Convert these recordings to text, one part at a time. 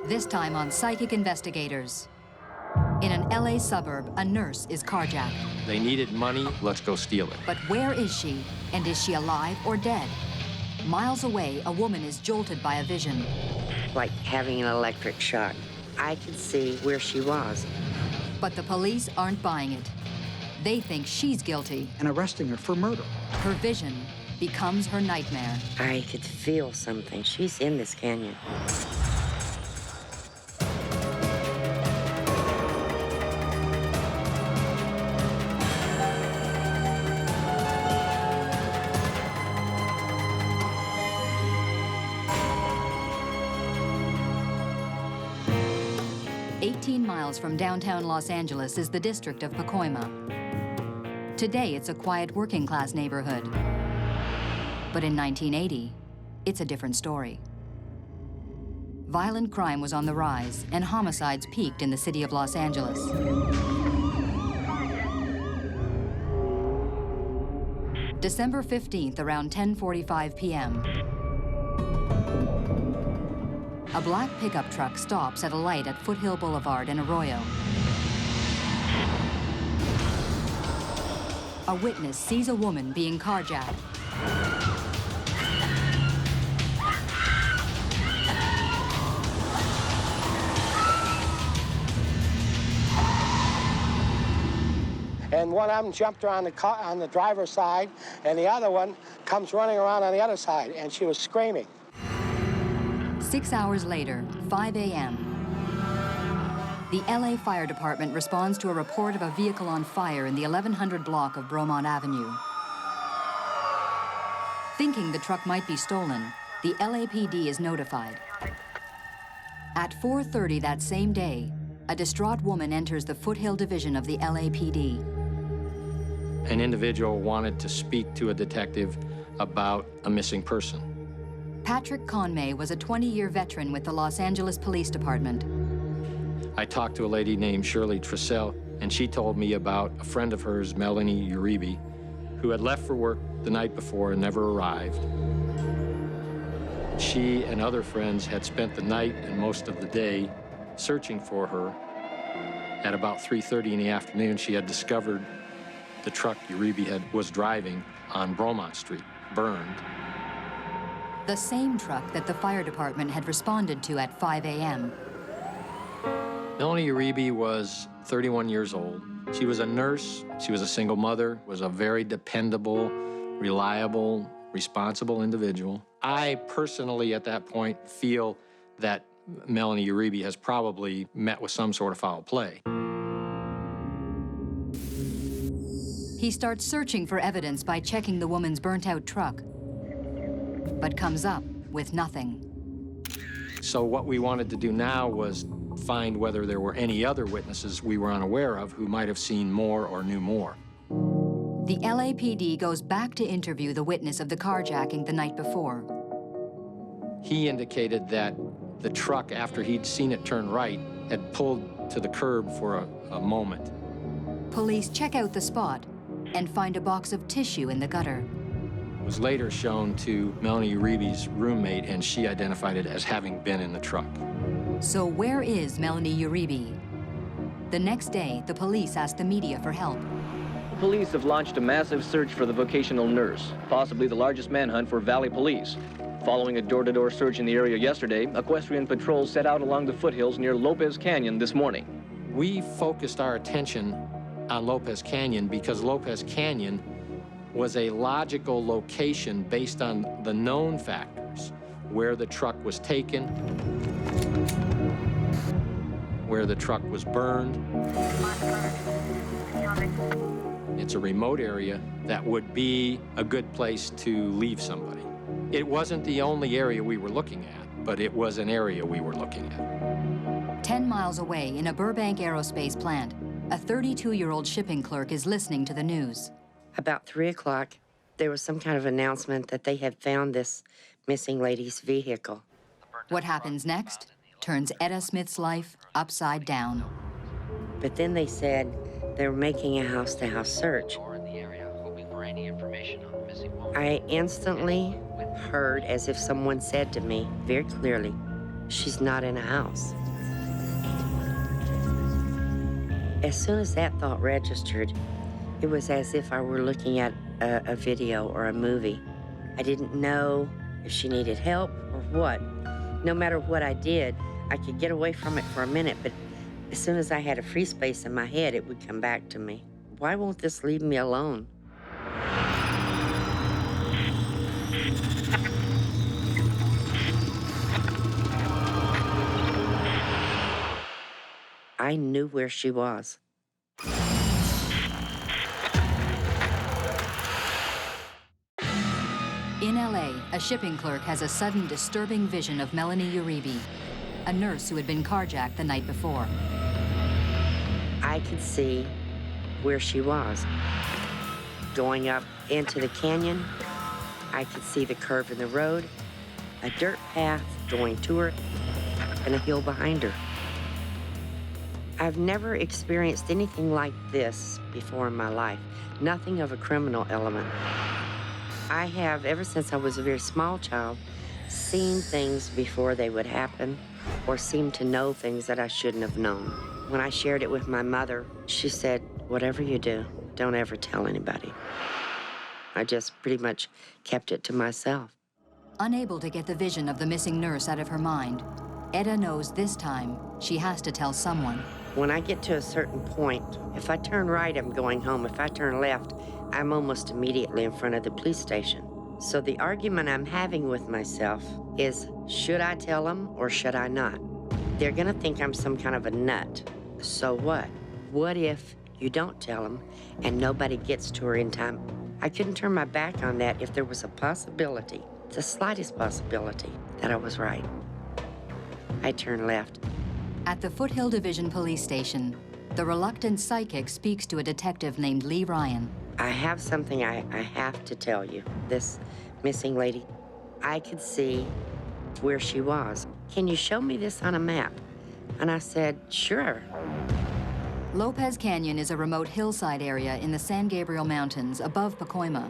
This time on Psychic Investigators. In an LA suburb, a nurse is carjacked. They needed money, let's go steal it. But where is she? And is she alive or dead? Miles away, a woman is jolted by a vision. Like having an electric shock. I could see where she was. But the police aren't buying it. They think she's guilty. And arresting her for murder. Her vision becomes her nightmare. I could feel something. She's in this canyon. From downtown Los Angeles is the district of Pacoima. Today, it's a quiet working-class neighborhood. But in 1980, it's a different story. Violent crime was on the rise, and homicides peaked in the city of Los Angeles. December 15th, around 10:45 p.m., a black pickup truck stops at a light at Foothill Boulevard in Arroyo. A witness sees a woman being carjacked. And one of them jumped her on the driver's side, and the other one comes running around on the other side, and she was screaming. 6 hours later, 5 a.m., the LA Fire Department responds to a report of a vehicle on fire in the 1100 block of Bromont Avenue. Thinking the truck might be stolen, the LAPD is notified. At 4:30 that same day, a distraught woman enters the Foothill Division of the LAPD. An individual wanted to speak to a detective about a missing person. Patrick Conmay was a 20-year veteran with the Los Angeles Police Department. I talked to a lady named Shirley Trissell, and she told me about a friend of hers, Melanie Uribe, who had left for work the night before and never arrived. She and other friends had spent the night and most of the day searching for her. At about 3:30 in the afternoon, she had discovered the truck Uribe was driving on Bromont Street, burned. The same truck that the fire department had responded to at 5 a.m. Melanie Uribe was 31 years old. She was a nurse, she was a single mother, was a very dependable, reliable, responsible individual. I personally, at that point, feel that Melanie Uribe has probably met with some sort of foul play. He starts searching for evidence by checking the woman's burnt-out truck, but comes up with nothing. So what we wanted to do now was find whether there were any other witnesses we were unaware of who might have seen more or knew more. The LAPD goes back to interview the witness of the carjacking the night before. He indicated that the truck, after he'd seen it turn right, had pulled to the curb for a moment. Police check out the spot and find a box of tissue in the gutter. It was later shown to Melanie Uribe's roommate, and she identified it as having been in the truck. So where is Melanie Uribe? The next day, the police ask the media for help. Police have launched a massive search for the vocational nurse, possibly the largest manhunt for Valley Police. Following a door-to-door search in the area yesterday, equestrian patrols set out along the foothills near Lopez Canyon this morning. We focused our attention on Lopez Canyon because Lopez Canyon was a logical location based on the known factors: where the truck was taken, where the truck was burned. It's a remote area that would be a good place to leave somebody. It wasn't the only area we were looking at, but it was an area we were looking at. 10 miles away in a Burbank aerospace plant, a 32-year-old shipping clerk is listening to the news. About 3 o'clock, there was some kind of announcement that they had found this missing lady's vehicle. What happens next turns Etta Smith's life upside down. But then they said they're making a house-to-house search. I instantly heard as if someone said to me very clearly, she's not in a house. As soon as that thought registered, it was as if I were looking at a video or a movie. I didn't know if she needed help or what. No matter what I did, I could get away from it for a minute, but as soon as I had a free space in my head, it would come back to me. Why won't this leave me alone? I knew where she was. In LA, a shipping clerk has a sudden disturbing vision of Melanie Uribe, a nurse who had been carjacked the night before. I could see where she was. Going up into the canyon, I could see the curve in the road, a dirt path going to her, and a hill behind her. I've never experienced anything like this before in my life, nothing of a criminal element. I have, ever since I was a very small child, seen things before they would happen or seemed to know things that I shouldn't have known. When I shared it with my mother, she said, whatever you do, don't ever tell anybody. I just pretty much kept it to myself. Unable to get the vision of the missing nurse out of her mind, Etta knows this time she has to tell someone. When I get to a certain point, if I turn right, I'm going home. If I turn left, I'm almost immediately in front of the police station. So the argument I'm having with myself is, should I tell them or should I not? They're gonna think I'm some kind of a nut. So what? What if you don't tell them and nobody gets to her in time? I couldn't turn my back on that if there was a possibility, the slightest possibility, that I was right. I turned left. At the Foothill Division Police Station, the reluctant psychic speaks to a detective named Lee Ryan. I have something I have to tell you. This missing lady, I could see where she was. Can you show me this on a map? And I said, sure. Lopez Canyon is a remote hillside area in the San Gabriel Mountains above Pacoima.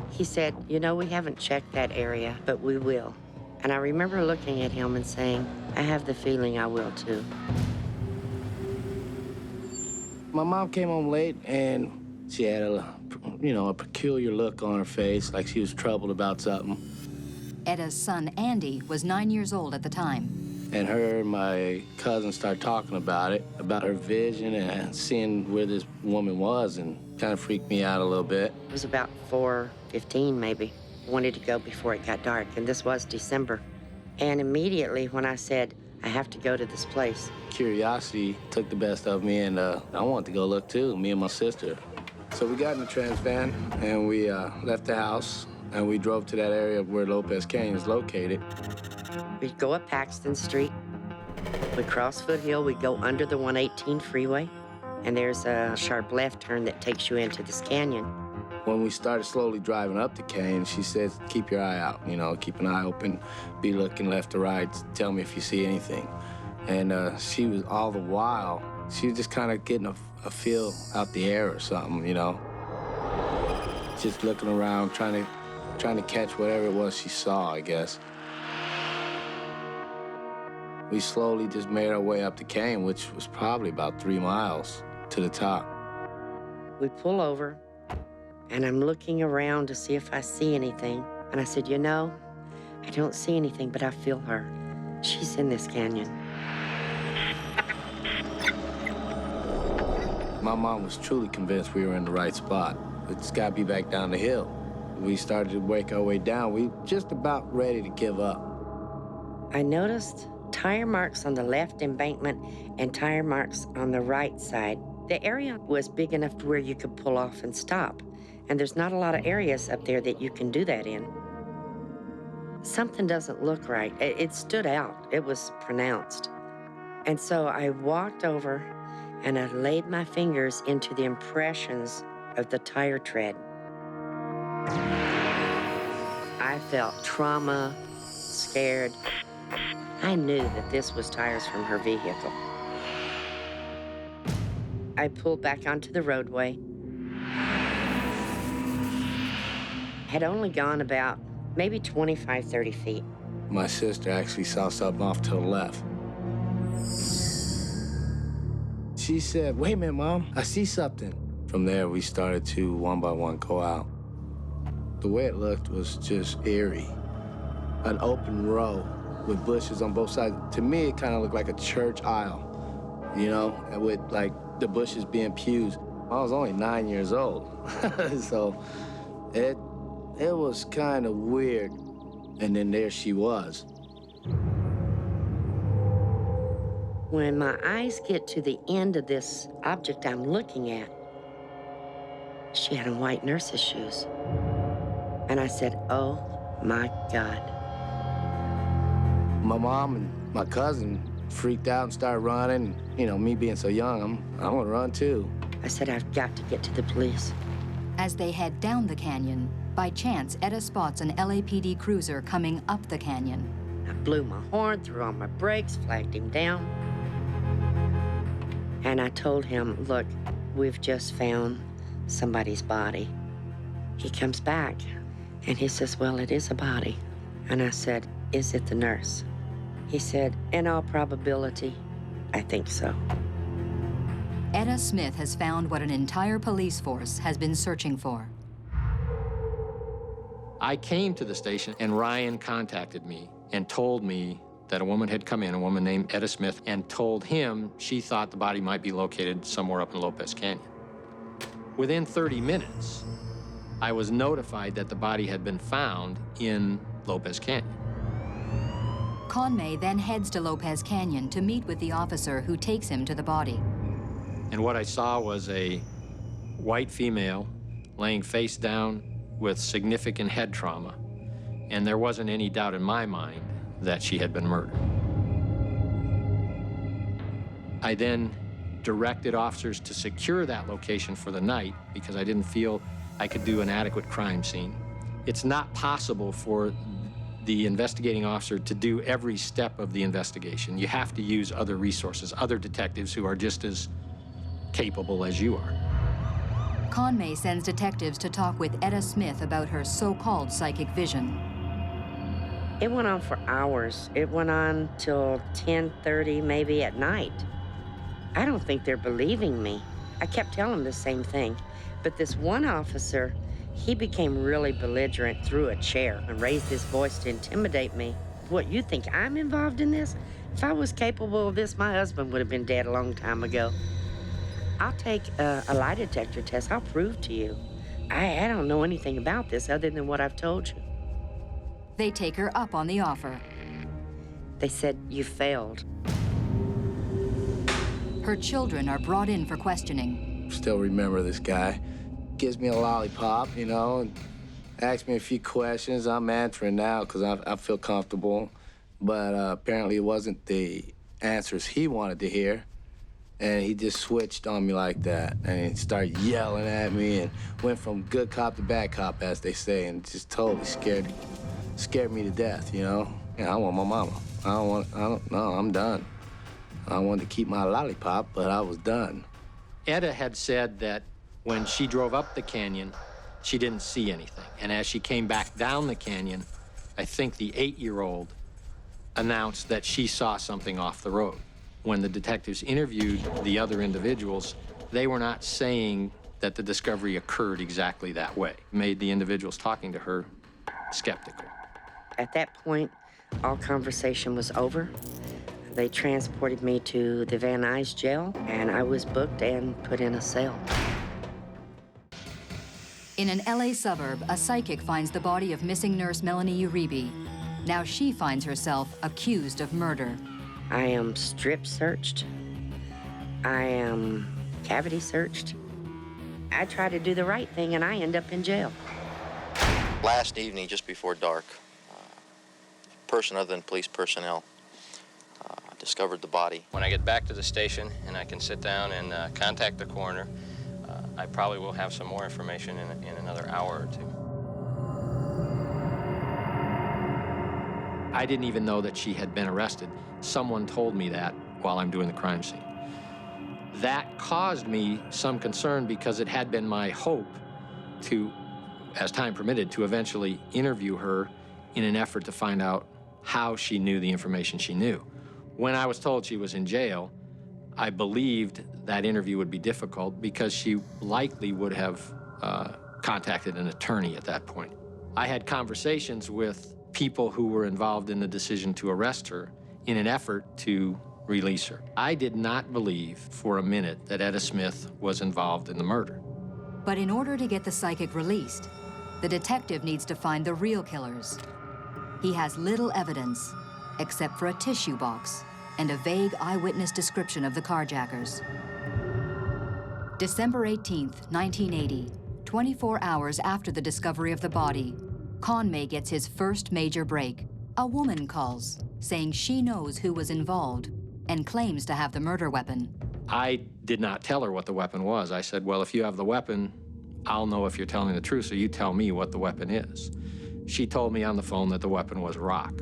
He said, you know, we haven't checked that area, but we will. And I remember looking at him and saying, I have the feeling I will too. My mom came home late and she had a peculiar look on her face, like she was troubled about something. Etta's son, Andy, was 9 years old at the time. And her and my cousin started talking about it, about her vision and seeing where this woman was, and kind of freaked me out a little bit. It was about 4:15 maybe. Wanted to go before it got dark, and this was December. And immediately when I said, I have to go to this place. Curiosity took the best of me, and I wanted to go look too, me and my sister. So we got in the trans van, and we left the house, and we drove to that area where Lopez Canyon is located. We'd go up Paxton Street, we'd cross Foothill, we'd go under the 118 freeway, and there's a sharp left turn that takes you into this canyon. When we started slowly driving up the canyon, she said, keep your eye out, keep an eye open, be looking left to right, tell me if you see anything. And she was, all the while, she was just kind of getting a feel out the air or something, Just looking around, trying to catch whatever it was she saw, I guess. We slowly just made our way up the canyon, which was probably about 3 miles to the top. We pull over, and I'm looking around to see if I see anything. And I said, I don't see anything, but I feel her. She's in this canyon. My mom was truly convinced we were in the right spot. It's got to be back down the hill. We started to work our way down. We were just about ready to give up. I noticed tire marks on the left embankment and tire marks on the right side. The area was big enough to where you could pull off and stop. And there's not a lot of areas up there that you can do that in. Something doesn't look right. It stood out. It was pronounced. And so I walked over and I laid my fingers into the impressions of the tire tread. I felt trauma, scared. I knew that this was tires from her vehicle. I pulled back onto the roadway. Had only gone about maybe 25, 30 feet. My sister actually saw something off to the left. She said, "Wait a minute, Mom, I see something." From there, we started to, one by one, go out. The way it looked was just eerie. An open row with bushes on both sides. To me, it kind of looked like a church aisle, you know, with like the bushes being pews. I was only 9 years old, so it was kind of weird. And then there she was. When my eyes get to the end of this object I'm looking at, she had on white nurse's shoes. And I said, "Oh my God." My mom and my cousin freaked out and started running. You know, me being so young, I'm gonna run too. I said, "I've got to get to the police." As they head down the canyon, by chance, Etta spots an LAPD cruiser coming up the canyon. I blew my horn, threw on my brakes, flagged him down. And I told him, "Look, we've just found somebody's body." He comes back and he says, "Well, it is a body." And I said, "Is it the nurse?" He said, "In all probability, I think so." Etta Smith has found what an entire police force has been searching for. I came to the station, and Ryan contacted me and told me that a woman had come in, a woman named Etta Smith, and told him she thought the body might be located somewhere up in Lopez Canyon. Within 30 minutes, I was notified that the body had been found in Lopez Canyon. Conway then heads to Lopez Canyon to meet with the officer who takes him to the body. And what I saw was a white female laying face down with significant head trauma. And there wasn't any doubt in my mind that she had been murdered. I then directed officers to secure that location for the night because I didn't feel I could do an adequate crime scene. It's not possible for the investigating officer to do every step of the investigation. You have to use other resources, other detectives who are just as capable as you are. Conway sends detectives to talk with Etta Smith about her so-called psychic vision. It went on for hours. It went on till 10:30, maybe at night. I don't think they're believing me. I kept telling them the same thing. But this one officer, he became really belligerent, threw a chair, and raised his voice to intimidate me. "What, you think I'm involved in this? If I was capable of this, my husband would have been dead a long time ago. I'll take a lie detector test. I'll prove to you. I don't know anything about this other than what I've told you." They take her up on the offer. They said, "You failed." Her children are brought in for questioning. Still remember this guy. Gives me a lollipop, you know, and asks me a few questions. I'm answering now because I feel comfortable. But apparently it wasn't the answers he wanted to hear. And he just switched on me like that. And he started yelling at me and went from good cop to bad cop, as they say, and just totally scared me to death, you know? Yeah, I want my mama. No, I'm done. I wanted to keep my lollipop, but I was done. Etta had said that when she drove up the canyon, she didn't see anything. And as she came back down the canyon, I think the 8-year-old announced that she saw something off the road. When the detectives interviewed the other individuals, they were not saying that the discovery occurred exactly that way. It made the individuals talking to her skeptical. At that point, all conversation was over. They transported me to the Van Nuys jail, and I was booked and put in a cell. In an LA suburb, a psychic finds the body of missing nurse Melanie Uribe. Now she finds herself accused of murder. I am strip searched. I am cavity searched. I try to do the right thing, and I end up in jail. Last evening, just before dark, a person other than police personnel discovered the body. When I get back to the station and I can sit down and contact the coroner, I probably will have some more information in another hour or two. I didn't even know that she had been arrested. Someone told me that while I'm doing the crime scene. That caused me some concern because it had been my hope to, as time permitted, to eventually interview her in an effort to find out how she knew the information she knew. When I was told she was in jail, I believed that interview would be difficult because she likely would have contacted an attorney at that point. I had conversations with people who were involved in the decision to arrest her in an effort to release her. I did not believe for a minute that Etta Smith was involved in the murder. But in order to get the psychic released, the detective needs to find the real killers. He has little evidence, except for a tissue box and a vague eyewitness description of the carjackers. December 18th, 1980, 24 hours after the discovery of the body, Conway gets his first major break. A woman calls, saying she knows who was involved and claims to have the murder weapon. I did not tell her what the weapon was. I said, well, if you have the weapon, I'll know if you're telling the truth, so you tell me what the weapon is. She told me on the phone that the weapon was rock.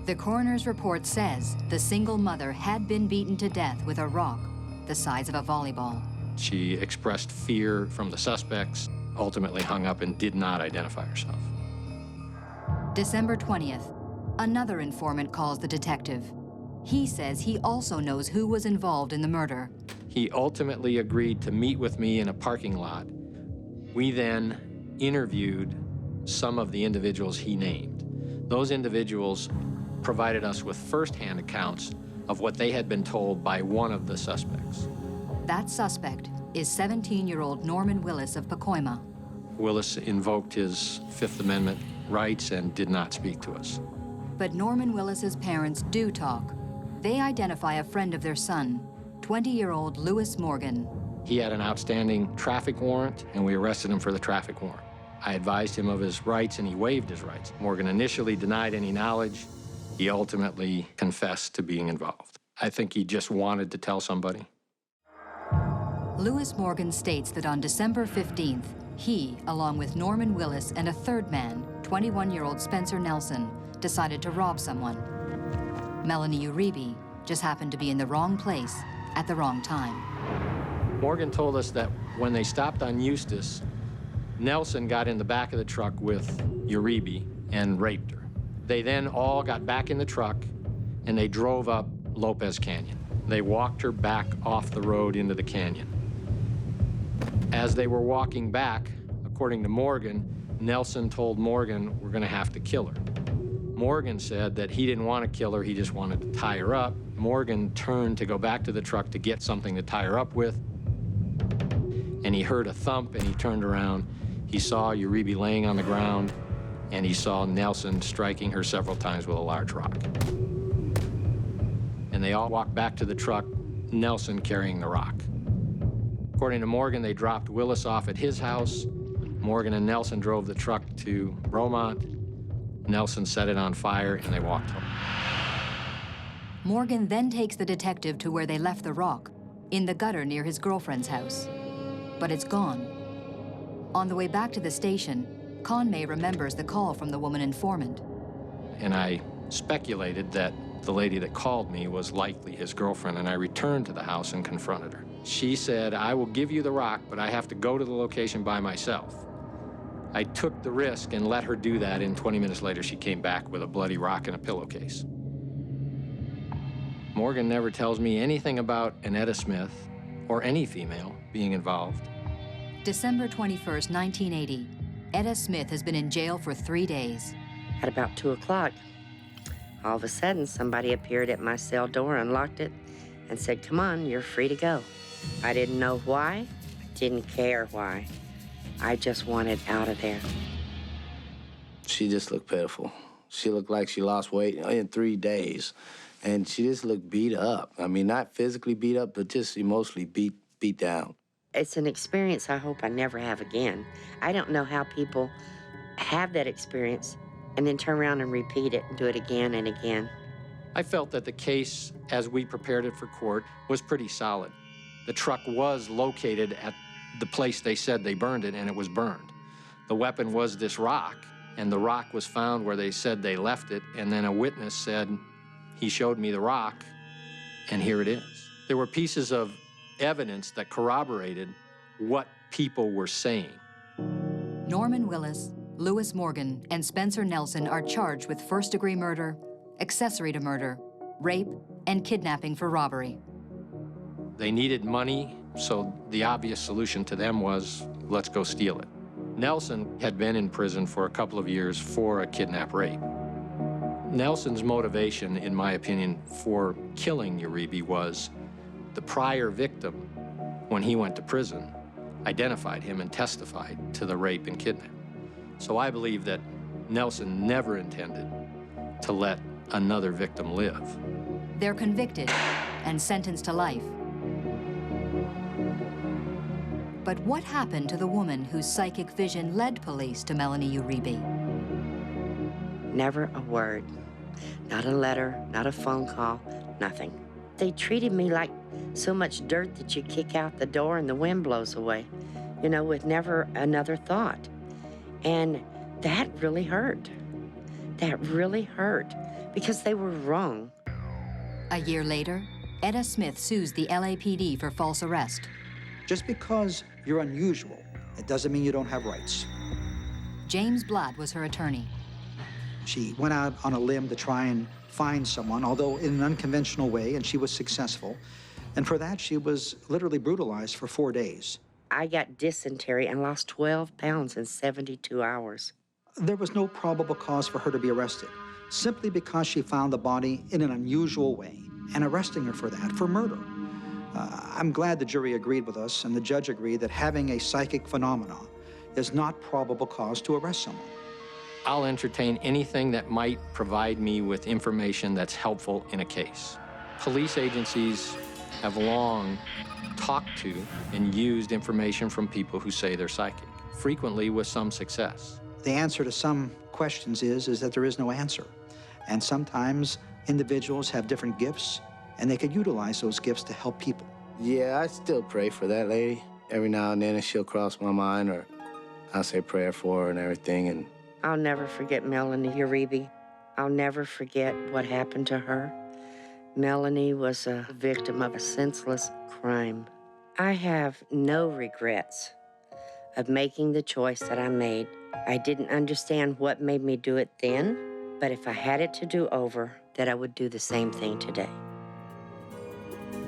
The coroner's report says the single mother had been beaten to death with a rock the size of a volleyball. She expressed fear from the suspects, ultimately hung up and did not identify herself. December 20th, another informant calls the detective. He says he also knows who was involved in the murder. He ultimately agreed to meet with me in a parking lot. We then interviewed some of the individuals he named. Those individuals provided us with firsthand accounts of what they had been told by one of the suspects. That suspect is 17-year-old Norman Willis of Pacoima. Willis invoked his Fifth Amendment rights and did not speak to us. But Norman Willis's parents do talk. They identify a friend of their son, 20-year-old Lewis Morgan. He had an outstanding traffic warrant, and we arrested him for the traffic warrant. I advised him of his rights, and he waived his rights. Morgan initially denied any knowledge. He ultimately confessed to being involved. I think he just wanted to tell somebody. Lewis Morgan states that on December 15th, he, along with Norman Willis and a third man, 21-year-old Spencer Nelson, decided to rob someone. Melanie Uribe just happened to be in the wrong place at the wrong time. Morgan told us that when they stopped on Eustis, Nelson got in the back of the truck with Uribe and raped her. They then all got back in the truck and they drove up Lopez Canyon. They walked her back off the road into the canyon. As they were walking back, according to Morgan, Nelson told Morgan, "We're gonna have to kill her." Morgan said that he didn't want to kill her, he just wanted to tie her up. Morgan turned to go back to the truck to get something to tie her up with, and he heard a thump and he turned around. He saw Uribe laying on the ground, and he saw Nelson striking her several times with a large rock. And they all walked back to the truck, Nelson carrying the rock. According to Morgan, they dropped Willis off at his house. Morgan and Nelson drove the truck to Bromont. Nelson set it on fire, and they walked home. Morgan then takes the detective to where they left the rock, in the gutter near his girlfriend's house. But it's gone. On the way back to the station, Conway remembers the call from the woman informant. And I speculated that the lady that called me was likely his girlfriend, and I returned to the house and confronted her. She said, "I will give you the rock, but I have to go to the location by myself." I took the risk and let her do that, and 20 minutes later, she came back with a bloody rock and a pillowcase. Morgan never tells me anything about an Etta Smith or any female being involved. December 21st, 1980. Etta Smith has been in jail for 3 days. At about 2 o'clock, all of a sudden, somebody appeared at my cell door, unlocked it, and said, "Come on, you're free to go." I didn't know why, didn't care why. I just wanted out of there. She just looked pitiful. She looked like she lost weight in 3 days, and she just looked beat up. I mean, not physically beat up, but just emotionally beat down. It's an experience I hope I never have again. I don't know how people have that experience and then turn around and repeat it and do it again and again. I felt that the case, as we prepared it for court, was pretty solid. The truck was located at the place they said they burned it, and it was burned. The weapon was this rock, and the rock was found where they said they left it, and then a witness said, "He showed me the rock, and here it is." There were pieces of evidence that corroborated what people were saying. Norman Willis, Lewis Morgan and Spencer Nelson are charged with first-degree murder, accessory to murder, rape, and kidnapping for robbery. They needed money, so the obvious solution to them was, let's go steal it. Nelson had been in prison for a couple of years for a kidnap rape. Nelson's motivation, in my opinion, for killing Uribe was the prior victim, when he went to prison, identified him and testified to the rape and kidnap. So I believe that Nelson never intended to let another victim live. They're convicted and sentenced to life. But what happened to the woman whose psychic vision led police to Melanie Uribe? Never a word. Not a letter, not a phone call, nothing. They treated me like so much dirt that you kick out the door and the wind blows away, you know, with never another thought. And that really hurt. That really hurt because they were wrong. A year later, Etta Smith sues the LAPD for false arrest. Just because you're unusual, it doesn't mean you don't have rights. James Blatt was her attorney. She went out on a limb to try and find someone, although in an unconventional way, and she was successful. And for that, she was literally brutalized for 4 days. I got dysentery and lost 12 pounds in 72 hours. There was no probable cause for her to be arrested, simply because she found the body in an unusual way, and arresting her for that, for murder. I'm glad the jury agreed with us, and the judge agreed that having a psychic phenomenon is not probable cause to arrest someone. I'll entertain anything that might provide me with information that's helpful in a case. Police agencies have long talked to and used information from people who say they're psychic, frequently with some success. The answer to some questions is that there is no answer. And sometimes individuals have different gifts, and they could utilize those gifts to help people. Yeah, I still pray for that lady. Every now and then she'll cross my mind, or I'll say prayer for her and everything. And I'll never forget Melanie Uribe. I'll never forget what happened to her. Melanie was a victim of a senseless crime. I have no regrets of making the choice that I made. I didn't understand what made me do it then, but if I had it to do over, that I would do the same thing today.